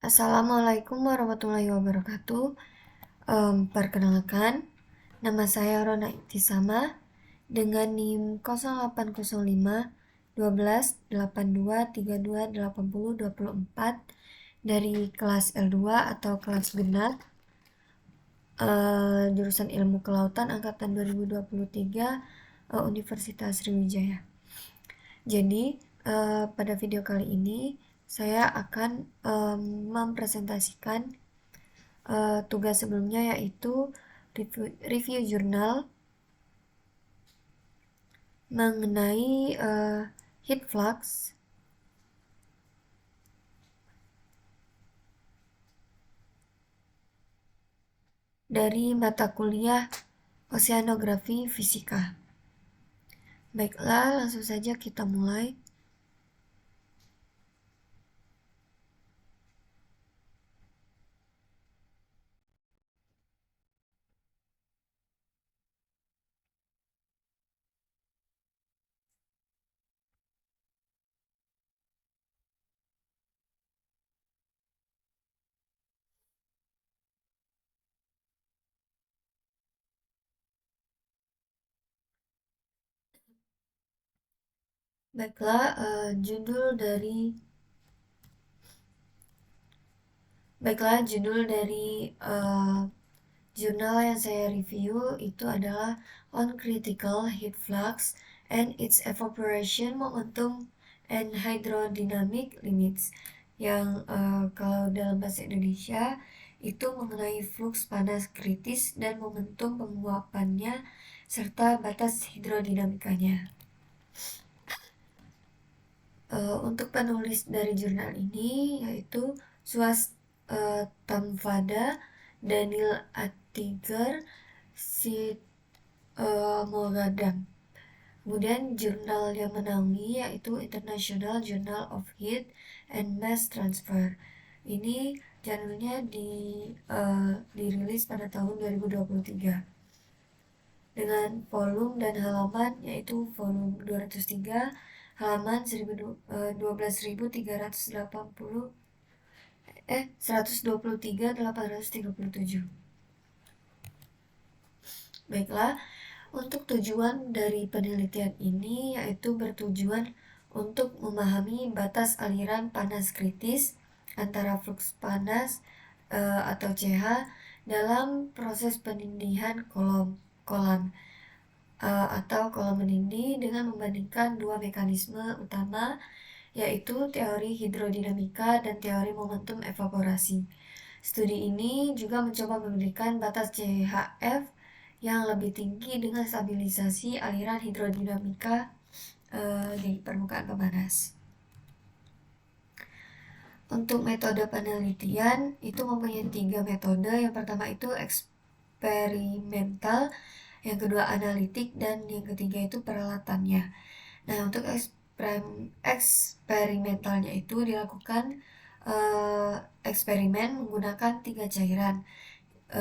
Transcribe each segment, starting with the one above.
Assalamualaikum warahmatullahi wabarakatuh. Perkenalkan, nama saya Rona Iktisama dengan NIM 0805 12 82 32 80 24 dari kelas L2 atau kelas genap, jurusan Ilmu Kelautan angkatan 2023, Universitas Sriwijaya. Jadi pada video kali ini saya akan mempresentasikan tugas sebelumnya, yaitu review jurnal mengenai heat flux dari mata kuliah Oceanografi Fisika. Baiklah, langsung saja kita mulai. Baiklah, judul dari jurnal yang saya review itu adalah On Critical Heat Flux and its Evaporation Momentum and Hydrodynamic Limits, yang kalau dalam bahasa Indonesia itu mengenai fluks panas kritis dan momentum penguapannya serta batas hidrodinamikanya. Untuk penulis dari jurnal ini yaitu Suas Tamvada, Daniel Attiger, Mogadam. Kemudian jurnal yang menaungi yaitu International Journal of Heat and Mass Transfer. Ini jurnalnya dirilis pada tahun 2023 dengan volume dan halaman yaitu volume 203, halaman 123.837. Baiklah, untuk tujuan dari penelitian ini yaitu bertujuan untuk memahami batas aliran panas kritis antara fluks panas atau CH dalam proses penindihan kolam atau kolam mendidih dengan membandingkan dua mekanisme utama, yaitu teori hidrodinamika dan teori momentum evaporasi. Studi ini juga mencoba memberikan batas CHF yang lebih tinggi dengan stabilisasi aliran hidrodinamika di permukaan pemanas. Untuk metode penelitian itu mempunyai 3 metode. Yang pertama itu eksperimental, yang kedua analitik, dan yang ketiga itu peralatannya. Nah, untuk eksperimentalnya itu dilakukan eksperimen menggunakan 3 cairan,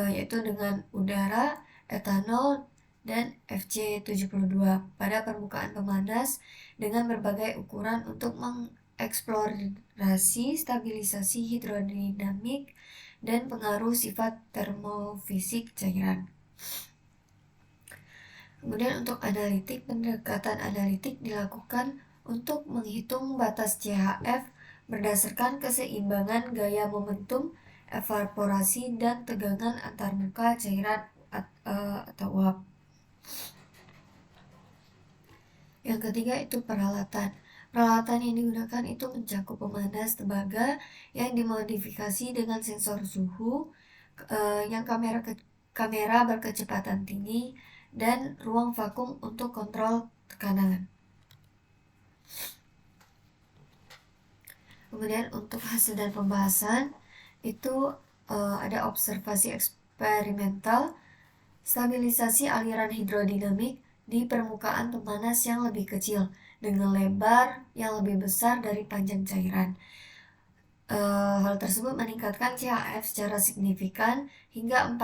yaitu dengan udara, etanol, dan FC72 pada permukaan pemanas dengan berbagai ukuran untuk mengeksplorasi stabilisasi hidrodinamik dan pengaruh sifat termofisik cairan. Kemudian untuk analitik, pendekatan analitik dilakukan untuk menghitung batas CHF berdasarkan keseimbangan gaya momentum, evaporasi, dan tegangan antarmuka cairan atau uap. Yang ketiga itu peralatan. Peralatan yang digunakan itu mencakup pemanas tembaga yang dimodifikasi dengan sensor suhu, yang kamera berkecepatan tinggi, dan ruang vakum untuk kontrol tekanan. Kemudian untuk hasil dan pembahasan itu ada observasi eksperimental, stabilisasi aliran hidrodinamik di permukaan pemanas yang lebih kecil dengan lebar yang lebih besar dari panjang cairan. Hal tersebut meningkatkan CHF secara signifikan hingga 4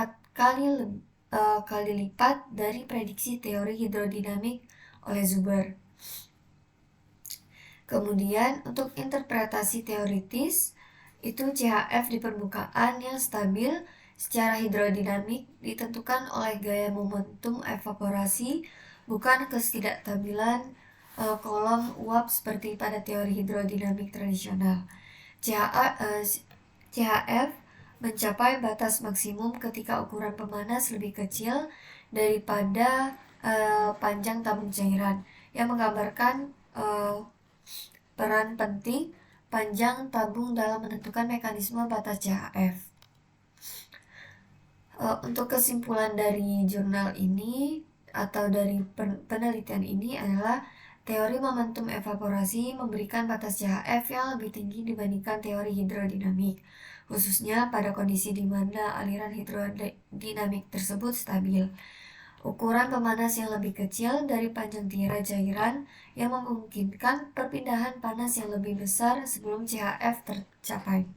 kali lipat dari prediksi teori hidrodinamik oleh Zuber. Kemudian untuk interpretasi teoritis itu CHF di permukaan yang stabil secara hidrodinamik ditentukan oleh gaya momentum evaporasi, bukan ketidakstabilan kolom uap seperti pada teori hidrodinamik tradisional. CHF mencapai batas maksimum ketika ukuran pemanas lebih kecil daripada panjang tabung cairan, yang menggambarkan peran penting panjang tabung dalam menentukan mekanisme batas CHF. Untuk kesimpulan dari jurnal ini atau dari penelitian ini adalah teori momentum evaporasi memberikan batas CHF yang lebih tinggi dibandingkan teori hidrodinamik, khususnya pada kondisi di mana aliran hidrodinamik tersebut stabil. Ukuran pemanas yang lebih kecil dari panjang tirai cairan yang memungkinkan perpindahan panas yang lebih besar sebelum CHF tercapai.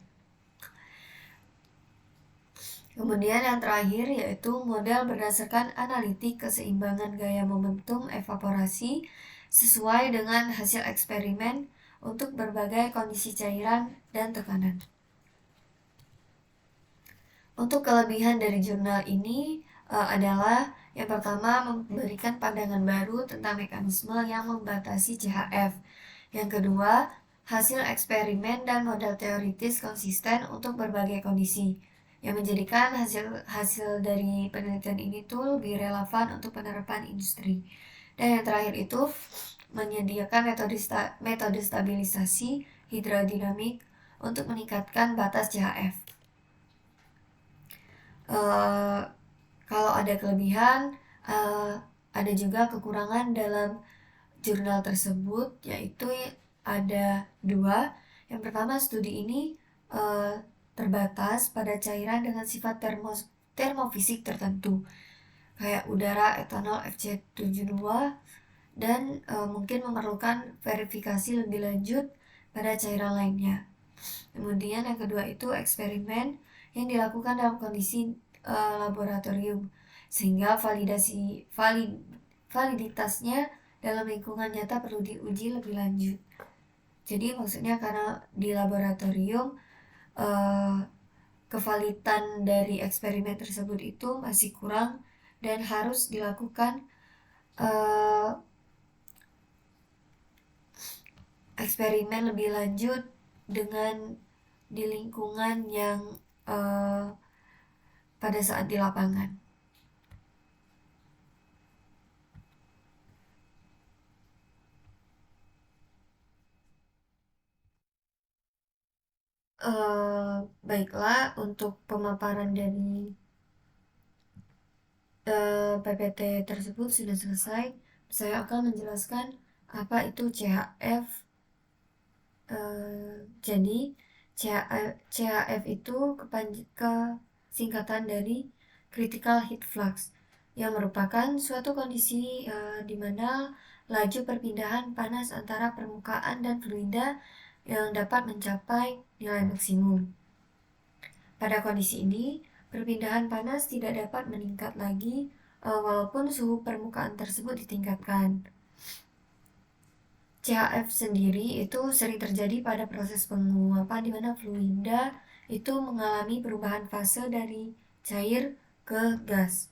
Kemudian yang terakhir yaitu model berdasarkan analitik keseimbangan gaya momentum evaporasi sesuai dengan hasil eksperimen untuk berbagai kondisi cairan dan tekanan. Untuk kelebihan dari jurnal ini adalah yang pertama memberikan pandangan baru tentang mekanisme yang membatasi CHF. Yang kedua, hasil eksperimen dan model teoritis konsisten untuk berbagai kondisi, yang menjadikan hasil dari penelitian ini tuh lebih relevan untuk penerapan industri. Dan yang terakhir itu menyediakan metode stabilisasi hidrodinamik untuk meningkatkan batas CHF. Kalau ada kelebihan, ada juga kekurangan dalam jurnal tersebut, yaitu ada 2. Yang pertama, studi ini terbatas pada cairan dengan sifat termofisik tertentu, kayak udara, etanol, FC72, dan mungkin memerlukan verifikasi lebih lanjut pada cairan lainnya. Kemudian yang kedua itu eksperimen yang dilakukan dalam kondisi laboratorium, sehingga validitasnya dalam lingkungan nyata perlu diuji lebih lanjut. Jadi maksudnya karena di laboratorium kevalidan dari eksperimen tersebut itu masih kurang dan harus dilakukan eksperimen lebih lanjut dengan di lingkungan yang pada saat di lapangan. Baiklah, untuk pemaparan dari PPT tersebut sudah selesai. Saya akan menjelaskan apa itu CHF. Jadi CHF itu kesingkatan dari critical heat flux, yang merupakan suatu kondisi di mana laju perpindahan panas antara permukaan dan fluida yang dapat mencapai nilai maksimum. Pada kondisi ini, perpindahan panas tidak dapat meningkat lagi walaupun suhu permukaan tersebut ditingkatkan. CHF sendiri itu sering terjadi pada proses penguapan di mana fluida itu mengalami perubahan fase dari cair ke gas.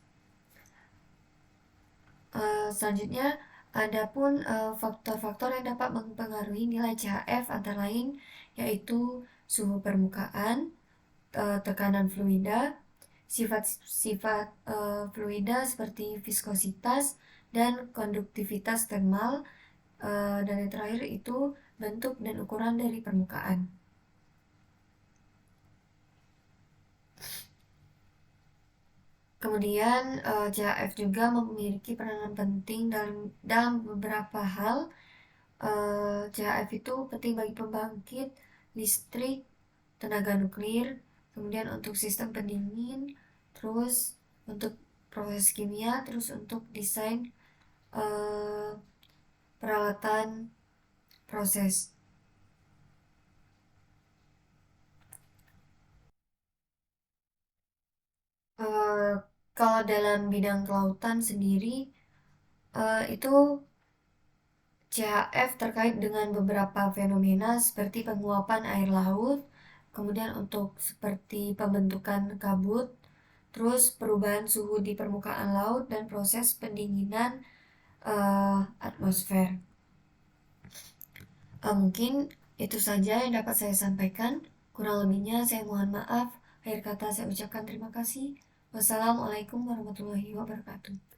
Selanjutnya, adapun faktor-faktor yang dapat mempengaruhi nilai CHF antara lain yaitu suhu permukaan, tekanan fluida, sifat-sifat fluida seperti viskositas dan konduktivitas termal, dan yang terakhir itu bentuk dan ukuran dari permukaan. Kemudian CHF juga memiliki peranan penting dalam beberapa hal. CHF itu penting bagi pembangkit listrik, tenaga nuklir, kemudian untuk sistem pendingin, terus untuk proses kimia, terus untuk desain peralatan proses. Kalau dalam bidang kelautan sendiri, itu CHF terkait dengan beberapa fenomena seperti penguapan air laut, kemudian untuk seperti pembentukan kabut, terus perubahan suhu di permukaan laut dan proses pendinginan atmosfer. Mungkin itu saja yang dapat saya sampaikan. Kurang lebihnya saya mohon maaf. Akhir kata saya ucapkan terima kasih. Wassalamualaikum warahmatullahi wabarakatuh.